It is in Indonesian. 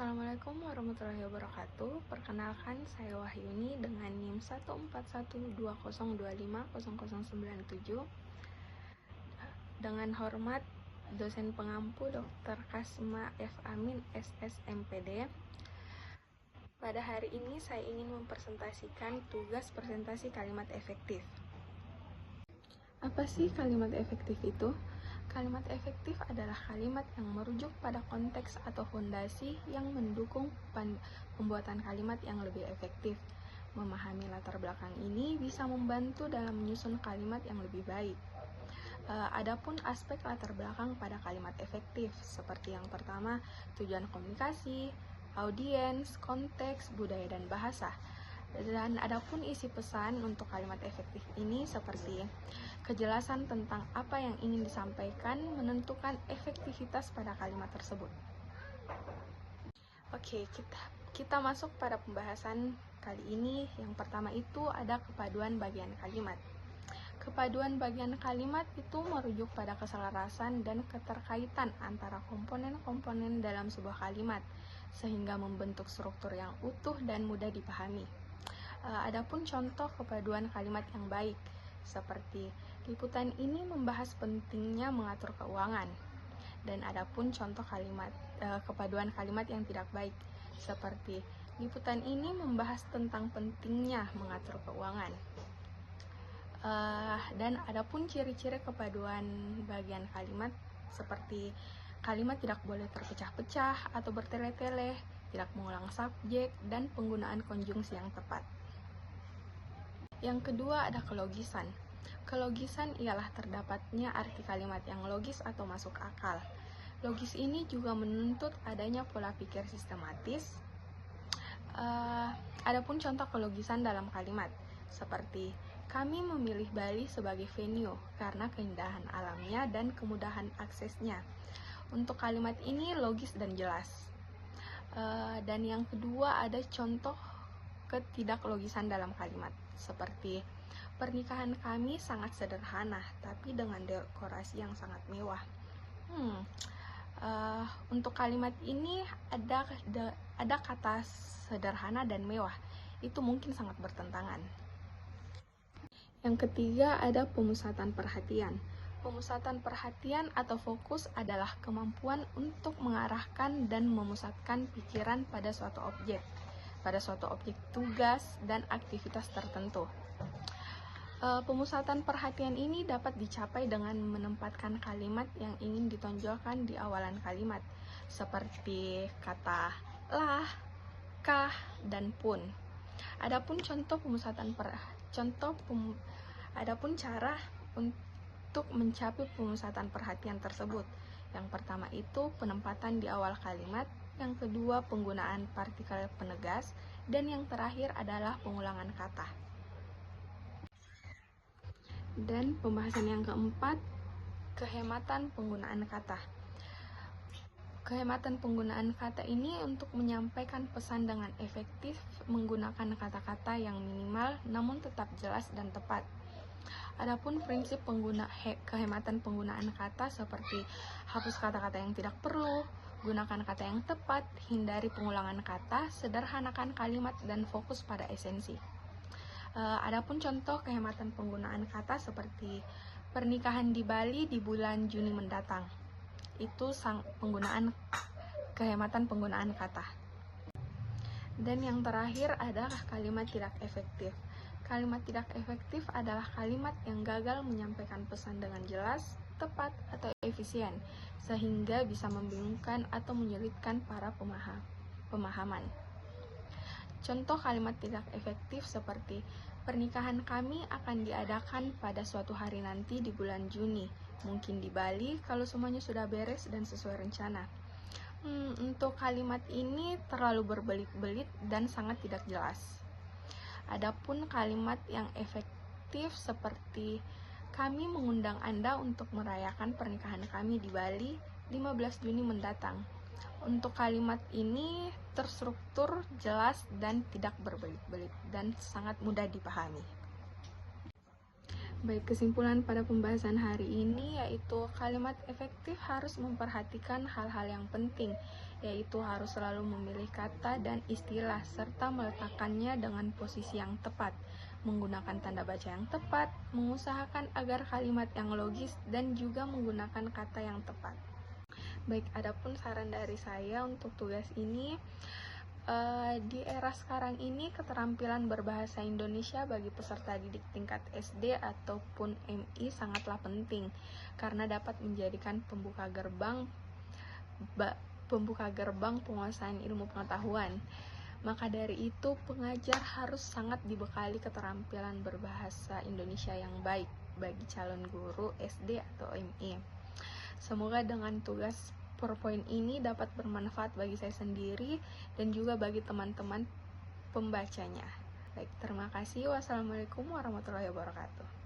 Assalamualaikum warahmatullahi wabarakatuh. Perkenalkan, saya Wahyuni dengan NIM 14120250097. Dengan hormat, dosen pengampu Dr. Kasma F. Amin, SSMPD. Pada hari ini saya ingin mempresentasikan tugas presentasi kalimat efektif. Apa sih kalimat efektif itu? Kalimat efektif adalah kalimat yang merujuk pada konteks atau fondasi yang mendukung pembuatan kalimat yang lebih efektif. Memahami latar belakang ini bisa membantu dalam menyusun kalimat yang lebih baik. Adapun aspek latar belakang pada kalimat efektif, seperti yang pertama, tujuan komunikasi, audiens, konteks, budaya, dan bahasa. Dan adapun isi pesan untuk kalimat efektif ini seperti kejelasan tentang apa yang ingin disampaikan menentukan efektivitas pada kalimat tersebut. Oke, kita masuk pada pembahasan kali ini. Yang pertama itu ada kepaduan bagian kalimat. Kepaduan bagian kalimat itu merujuk pada keselarasan dan keterkaitan antara komponen-komponen dalam sebuah kalimat, sehingga membentuk struktur yang utuh dan mudah dipahami. Adapun contoh kepaduan kalimat yang baik, seperti liputan ini membahas pentingnya mengatur keuangan. Dan adapun contoh kepaduan kalimat yang tidak baik, seperti liputan ini membahas tentang pentingnya mengatur keuangan. Dan adapun ciri-ciri kepaduan bagian kalimat, seperti kalimat tidak boleh terpecah-pecah atau bertele-tele, tidak mengulang subjek, dan penggunaan konjungsi yang tepat. Yang kedua ada kelogisan. Kelogisan ialah terdapatnya arti kalimat yang logis atau masuk akal. Logis ini juga menuntut adanya pola pikir sistematis. Adapun contoh kelogisan dalam kalimat, seperti kami memilih Bali sebagai venue karena keindahan alamnya dan kemudahan aksesnya. Untuk kalimat ini logis dan jelas. Dan yang kedua ada contoh ketidaklogisan dalam kalimat, seperti pernikahan kami sangat sederhana tapi dengan dekorasi yang sangat mewah. Untuk kalimat ini ada kata sederhana dan mewah, itu mungkin sangat bertentangan. Yang ketiga ada pemusatan perhatian. Pemusatan perhatian atau fokus adalah kemampuan untuk mengarahkan dan memusatkan pikiran pada suatu objek tugas dan aktivitas tertentu. Pemusatan perhatian ini dapat dicapai dengan menempatkan kalimat yang ingin ditonjolkan di awalan kalimat, seperti kata lah, kah, dan pun. Adapun adapun cara untuk mencapai pemusatan perhatian tersebut. Yang pertama itu penempatan di awal kalimat, yang kedua penggunaan partikel penegas, dan yang terakhir adalah pengulangan kata. Dan pembahasan yang keempat, kehematan penggunaan kata. Kehematan penggunaan kata ini untuk menyampaikan pesan dengan efektif menggunakan kata-kata yang minimal namun tetap jelas dan tepat. Adapun prinsip kehematan penggunaan kata seperti hapus kata-kata yang tidak perlu, gunakan kata yang tepat, hindari pengulangan kata, sederhanakan kalimat, dan fokus pada esensi. Adapun contoh kehematan penggunaan kata seperti pernikahan di Bali di bulan Juni mendatang. Itu kehematan penggunaan kata. Dan yang terakhir adalah kalimat tidak efektif. Kalimat tidak efektif adalah kalimat yang gagal menyampaikan pesan dengan jelas, tepat, atau efisien, sehingga bisa membingungkan atau menyulitkan para pemahaman. Contoh kalimat tidak efektif seperti pernikahan kami akan diadakan pada suatu hari nanti di bulan Juni, mungkin di Bali kalau semuanya sudah beres dan sesuai rencana. Untuk kalimat ini terlalu berbelit-belit dan sangat tidak jelas. Adapun kalimat yang efektif seperti kami mengundang Anda untuk merayakan pernikahan kami di Bali 15 Juni mendatang. Untuk kalimat ini terstruktur, jelas, dan tidak berbelit-belit dan sangat mudah dipahami. Baik, kesimpulan pada pembahasan hari ini yaitu kalimat efektif harus memperhatikan hal-hal yang penting, yaitu harus selalu memilih kata dan istilah serta meletakkannya dengan posisi yang tepat, menggunakan tanda baca yang tepat, mengusahakan agar kalimat yang logis, dan juga menggunakan kata yang tepat. Baik, adapun saran dari saya untuk tugas ini, di era sekarang ini keterampilan berbahasa Indonesia bagi peserta didik tingkat SD ataupun MI sangatlah penting karena dapat menjadikan pembuka gerbang penguasaan ilmu pengetahuan. Maka dari itu, pengajar harus sangat dibekali keterampilan berbahasa Indonesia yang baik bagi calon guru SD atau MI. Semoga dengan tugas PowerPoint ini dapat bermanfaat bagi saya sendiri dan juga bagi teman-teman pembacanya. Baik, terima kasih. Wassalamualaikum warahmatullahi wabarakatuh.